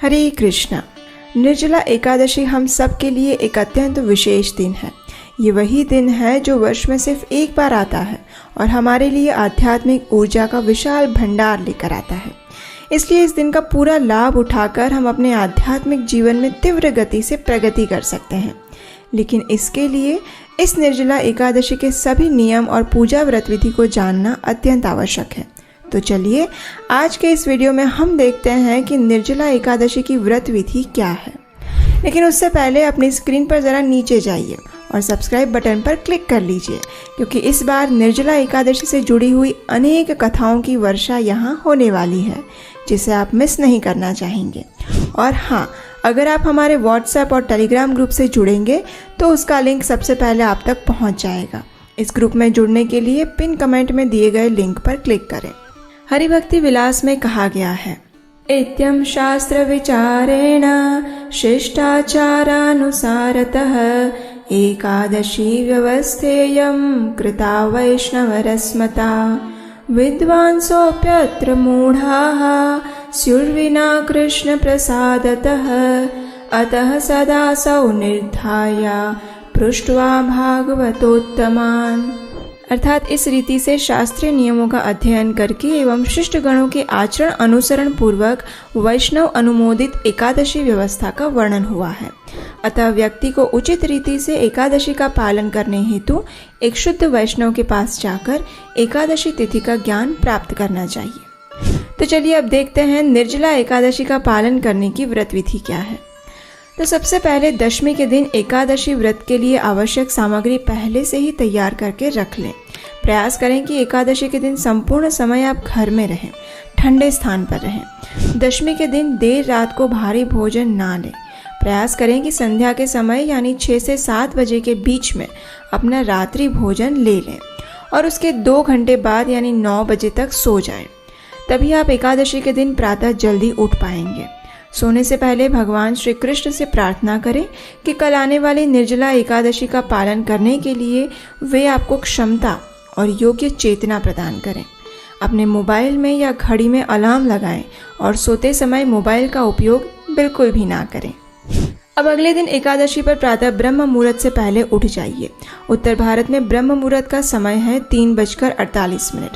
हरे कृष्णा। निर्जला एकादशी हम सब के लिए एक अत्यंत विशेष दिन है। ये वही दिन है जो वर्ष में सिर्फ एक बार आता है और हमारे लिए आध्यात्मिक ऊर्जा का विशाल भंडार लेकर आता है। इसलिए इस दिन का पूरा लाभ उठाकर हम अपने आध्यात्मिक जीवन में तीव्र गति से प्रगति कर सकते हैं। लेकिन इसके लिए इस निर्जला एकादशी के सभी नियम और पूजा व्रत विधि को जानना अत्यंत आवश्यक है। तो चलिए आज के इस वीडियो में हम देखते हैं कि निर्जला एकादशी की व्रत विधि क्या है। लेकिन उससे पहले अपनी स्क्रीन पर ज़रा नीचे जाइए और सब्सक्राइब बटन पर क्लिक कर लीजिए, क्योंकि इस बार निर्जला एकादशी से जुड़ी हुई अनेक कथाओं की वर्षा यहाँ होने वाली है, जिसे आप मिस नहीं करना चाहेंगे। और हाँ, अगर आप हमारे व्हाट्सएप और टेलीग्राम ग्रुप से जुड़ेंगे तो उसका लिंक सबसे पहले आप तक पहुँच जाएगा। इस ग्रुप में जुड़ने के लिए पिन कमेंट में दिए गए लिंक पर क्लिक करें। हरिभक्ति विलास में कहा गया है, इत्यं शास्त्र विचारेण शिष्टाचारानुसारतः एकादशी व्यवस्थेयं कृता वैष्णवरस्मता विद्वांसोऽप्यत्र मूढाः स्युर्विना कृष्ण प्रसादतः अतः सदासौ निर्धाय पृष्ट्वा भागवतोत्तमान्। अर्थात इस रीति से शास्त्रीय नियमों का अध्ययन करके एवं शिष्ट गणों के आचरण अनुसरण पूर्वक वैष्णव अनुमोदित एकादशी व्यवस्था का वर्णन हुआ है। अतः व्यक्ति को उचित रीति से एकादशी का पालन करने हेतु एक शुद्ध वैष्णव के पास जाकर एकादशी तिथि का ज्ञान प्राप्त करना चाहिए। तो चलिए अब देखते हैं निर्जला एकादशी का पालन करने की व्रत विधि क्या है। तो सबसे पहले दशमी के दिन एकादशी व्रत के लिए आवश्यक सामग्री पहले से ही तैयार करके रख लें। प्रयास करें कि एकादशी के दिन संपूर्ण समय आप घर में रहें, ठंडे स्थान पर रहें। दशमी के दिन देर रात को भारी भोजन ना लें। प्रयास करें कि संध्या के समय यानी 6 से 7 बजे के बीच में अपना रात्रि भोजन ले लें और उसके 2 घंटे बाद यानी 9 बजे तक सो जाएं। तभी आप एकादशी के दिन प्रातः जल्दी उठ पाएंगे। सोने से पहले भगवान श्री कृष्ण से प्रार्थना करें कि कल आने वाली निर्जला एकादशी का पालन करने के लिए वे आपको क्षमता और योग्य चेतना प्रदान करें। अपने मोबाइल में या घड़ी में अलार्म लगाएं और सोते समय मोबाइल का उपयोग बिल्कुल भी ना करें। अब अगले दिन एकादशी पर प्रातः ब्रह्म मुहूर्त से पहले उठ जाइए। उत्तर भारत में ब्रह्म मुहूर्त का समय है 3:48।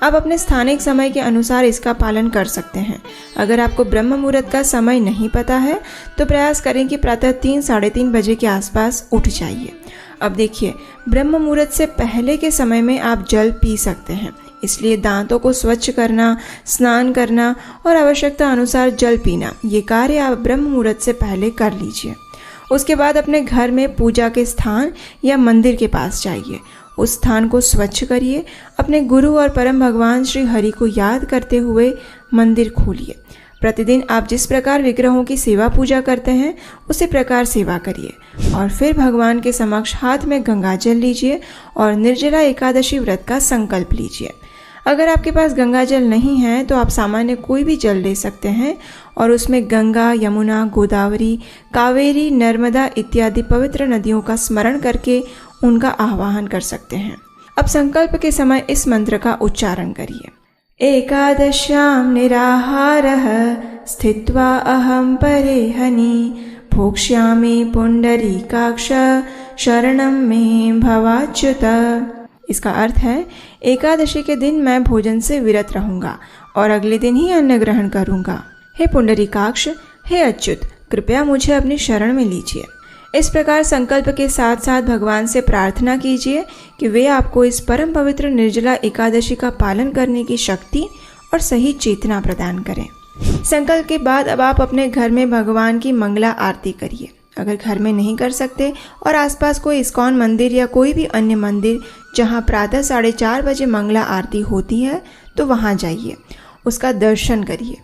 आप अपने स्थानिक समय के अनुसार इसका पालन कर सकते हैं। अगर आपको ब्रह्म मुहूर्त का समय नहीं पता है तो प्रयास करें कि प्रातः 3-3:30 बजे के आसपास उठ जाइए। अब देखिए, ब्रह्म मुहूर्त से पहले के समय में आप जल पी सकते हैं, इसलिए दांतों को स्वच्छ करना, स्नान करना और आवश्यकता अनुसार जल पीना, ये कार्य आप ब्रह्म मुहूर्त से पहले कर लीजिए। उसके बाद अपने घर में पूजा के स्थान या मंदिर के पास जाइए। उस स्थान को स्वच्छ करिए। अपने गुरु और परम भगवान श्री हरि को याद करते हुए मंदिर खोलिए। प्रतिदिन आप जिस प्रकार विग्रहों की सेवा पूजा करते हैं उसी प्रकार सेवा करिए और फिर भगवान के समक्ष हाथ में गंगा जल लीजिए और निर्जला एकादशी व्रत का संकल्प लीजिए। अगर आपके पास गंगा जल नहीं है तो आप सामान्य कोई भी जल ले सकते हैं और उसमें गंगा, यमुना, गोदावरी, कावेरी, नर्मदा इत्यादि पवित्र नदियों का स्मरण करके उनका आह्वान कर सकते हैं। अब संकल्प के समय इस मंत्र का उच्चारण करिए। एकादश्यां निराहारः स्थित्वा अहं परेहनि भोक्ष्यामि पुंडरीकाक्ष शरणं मे भवाच्युत। इसका अर्थ है, एकादशी के दिन मैं भोजन से विरत रहूंगा और अगले दिन ही अन्न ग्रहण करूंगा। हे पुंडरीकाक्ष, हे अच्युत, कृपया मुझे अपनी शरण में लीजिए। इस प्रकार संकल्प के साथ साथ भगवान से प्रार्थना कीजिए कि वे आपको इस परम पवित्र निर्जला एकादशी का पालन करने की शक्ति और सही चेतना प्रदान करें। संकल्प के बाद अब आप अपने घर में भगवान की मंगला आरती करिए। अगर घर में नहीं कर सकते और आसपास कोई इस्कॉन मंदिर या कोई भी अन्य मंदिर जहां प्रातः 4:30 बजे मंगला आरती होती है तो वहां जाइए, उसका दर्शन करिए।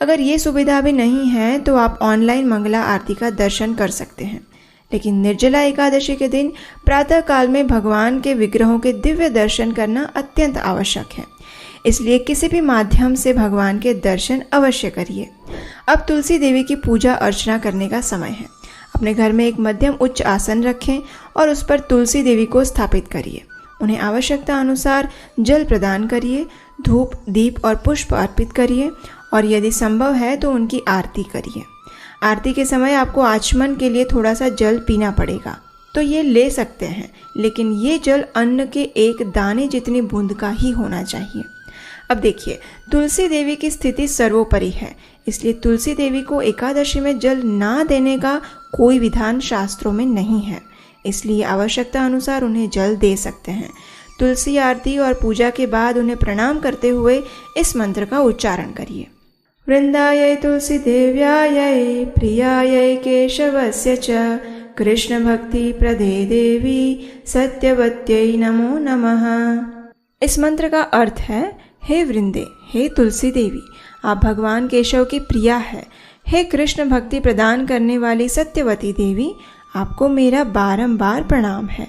अगर ये सुविधा भी नहीं है तो आप ऑनलाइन मंगला आरती का दर्शन कर सकते हैं। लेकिन निर्जला एकादशी के दिन प्रातः काल में भगवान के विग्रहों के दिव्य दर्शन करना अत्यंत आवश्यक है, इसलिए किसी भी माध्यम से भगवान के दर्शन अवश्य करिए। अब तुलसी देवी की पूजा अर्चना करने का समय है। अपने घर में एक मध्यम उच्च आसन रखें और उस पर तुलसी देवी को स्थापित करिए। उन्हें आवश्यकता अनुसार जल प्रदान करिए, धूप, दीप और पुष्प अर्पित करिए और यदि संभव है तो उनकी आरती करिए। आरती के समय आपको आचमन के लिए थोड़ा सा जल पीना पड़ेगा, तो ये ले सकते हैं, लेकिन ये जल अन्न के एक दाने जितनी बूंद का ही होना चाहिए। अब देखिए, तुलसी देवी की स्थिति सर्वोपरि है, इसलिए तुलसी देवी को एकादशी में जल ना देने का कोई विधान शास्त्रों में नहीं है, इसलिए आवश्यकता अनुसार उन्हें जल दे सकते हैं। तुलसी आरती और पूजा के बाद उन्हें प्रणाम करते हुए इस मंत्र का उच्चारण करिए। वृंदायै तुलसी देव्यायै प्रियायै केशवस्य च कृष्ण भक्ति प्रदे देवी सत्यवत्यै नमो नमः। इस मंत्र का अर्थ है, हे वृंदे, हे तुलसी देवी, आप भगवान केशव की प्रिया है। हे कृष्ण भक्ति प्रदान करने वाली सत्यवती देवी, आपको मेरा बारंबार प्रणाम है।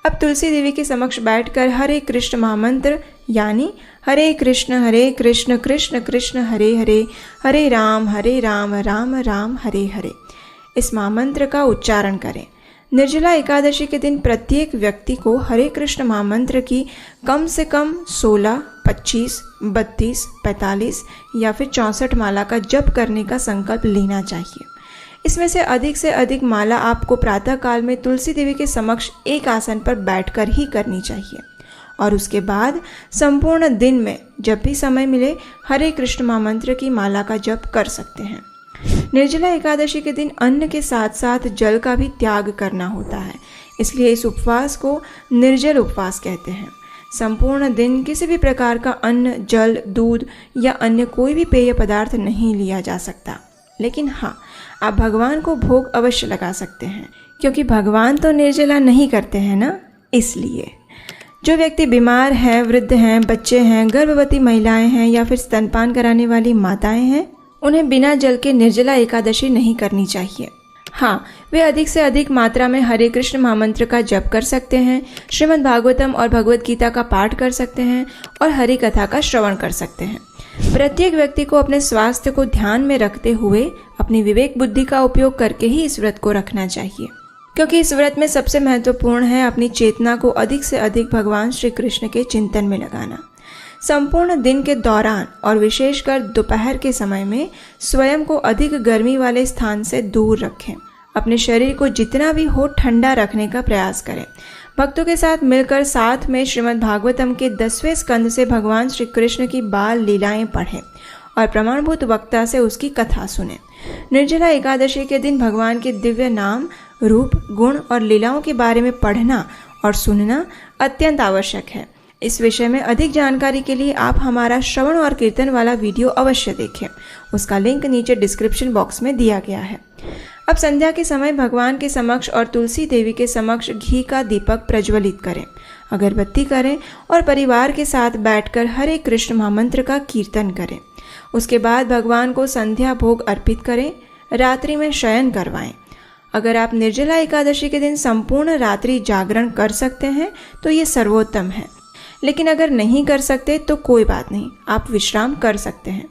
अब तुलसी देवी के समक्ष बैठकर हरे कृष्ण महामंत्र यानी हरे कृष्ण कृष्ण कृष्ण हरे हरे, हरे राम राम राम हरे हरे, इस महामंत्र का उच्चारण करें। निर्जला एकादशी के दिन प्रत्येक व्यक्ति को हरे कृष्ण महामंत्र की कम से कम 16, 25, 32, 45 या फिर 64 माला का जप करने का संकल्प लेना चाहिए। इसमें से अधिक माला आपको प्रातः काल में तुलसी देवी के समक्ष एक आसन पर बैठकर ही करनी चाहिए और उसके बाद संपूर्ण दिन में जब भी समय मिले हरे कृष्ण महामंत्र की माला का जप कर सकते हैं। निर्जला एकादशी के दिन अन्न के साथ साथ जल का भी त्याग करना होता है, इसलिए इस उपवास को निर्जल उपवास कहते हैं। संपूर्ण दिन किसी भी प्रकार का अन्न, जल, दूध या अन्य कोई भी पेय पदार्थ नहीं लिया जा सकता, लेकिन हाँ, आप भगवान को भोग अवश्य लगा सकते हैं, क्योंकि भगवान तो निर्जला नहीं करते हैं ना, इसलिए। जो व्यक्ति बीमार हैं, वृद्ध हैं, बच्चे हैं, गर्भवती महिलाएं हैं या फिर स्तनपान कराने वाली माताएं हैं, उन्हें बिना जल के निर्जला एकादशी नहीं करनी चाहिए। हाँ, वे अधिक से अधिक मात्रा में हरे कृष्ण महामंत्र का जप कर सकते हैं, श्रीमद् भागवतम और भगवत गीता का पाठ कर सकते हैं और हरि कथा का श्रवण कर सकते हैं। प्रत्येक व्यक्ति को अपने स्वास्थ्य को ध्यान में रखते हुए अपनी विवेक बुद्धि का उपयोग करके ही इस व्रत को रखना चाहिए, क्योंकि इस व्रत में सबसे महत्वपूर्ण है अपनी चेतना को अधिक से अधिक भगवान श्री कृष्ण के चिंतन में लगाना। संपूर्ण दिन के दौरान और विशेषकर दोपहर के समय में स्वयं को अधिक गर्मी वाले स्थान से दूर रखें। अपने शरीर को जितना भी हो ठंडा रखने का प्रयास करें। भक्तों के साथ मिलकर साथ में श्रीमद् भागवतम के 10वें स्कंद से भगवान श्री कृष्ण की बाल लीलाएं पढ़ें और प्रमाणभूत वक्ता से उसकी कथा सुनें। निर्जला एकादशी के दिन भगवान के दिव्य नाम, रूप, गुण और लीलाओं के बारे में पढ़ना और सुनना अत्यंत आवश्यक है। इस विषय में अधिक जानकारी के लिए आप हमारा श्रवण और कीर्तन वाला वीडियो अवश्य देखें, उसका लिंक नीचे डिस्क्रिप्शन बॉक्स में दिया गया है। अब संध्या के समय भगवान के समक्ष और तुलसी देवी के समक्ष घी का दीपक प्रज्वलित करें, अगरबत्ती करें और परिवार के साथ बैठकर हरे कृष्ण महामंत्र का कीर्तन करें। उसके बाद भगवान को संध्या भोग अर्पित करें, रात्रि में शयन करवाएं। अगर आप निर्जला एकादशी के दिन संपूर्ण रात्रि जागरण कर सकते हैं तो ये सर्वोत्तम है, लेकिन अगर नहीं कर सकते तो कोई बात नहीं, आप विश्राम कर सकते हैं।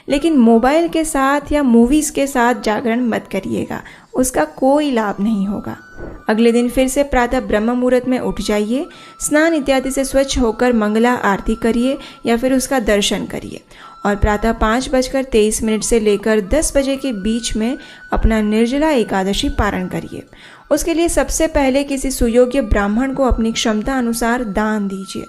लेकिन मोबाइल के साथ या मूवीज़ के साथ जागरण मत करिएगा, उसका कोई लाभ नहीं होगा। अगले दिन फिर से प्रातः ब्रह्म मुहूर्त में उठ जाइए, स्नान इत्यादि से स्वच्छ होकर मंगला आरती करिए या फिर उसका दर्शन करिए और प्रातः 5:23 से लेकर 10 बजे के बीच में अपना निर्जला एकादशी पारण करिए। उसके लिए सबसे पहले किसी सुयोग्य ब्राह्मण को अपनी क्षमता अनुसार दान दीजिए।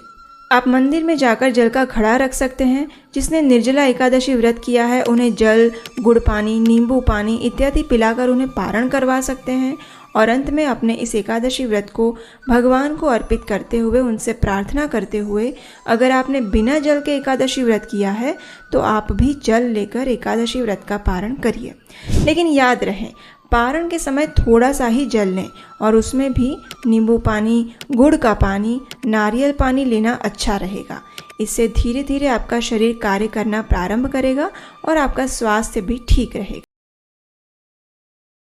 आप मंदिर में जाकर जल का घड़ा रख सकते हैं। जिसने निर्जला एकादशी व्रत किया है उन्हें जल, गुड़ पानी, नींबू पानी इत्यादि पिलाकर उन्हें पारण करवा सकते हैं और अंत में अपने इस एकादशी व्रत को भगवान को अर्पित करते हुए उनसे प्रार्थना करते हुए, अगर आपने बिना जल के एकादशी व्रत किया है तो आप भी जल लेकर एकादशी व्रत का पारण करिए। लेकिन याद रहे, पारण के समय थोड़ा सा ही जल लें और उसमें भी नींबू पानी, गुड़ का पानी, नारियल पानी लेना अच्छा रहेगा। इससे धीरे धीरे आपका शरीर कार्य करना प्रारंभ करेगा और आपका स्वास्थ्य भी ठीक रहेगा।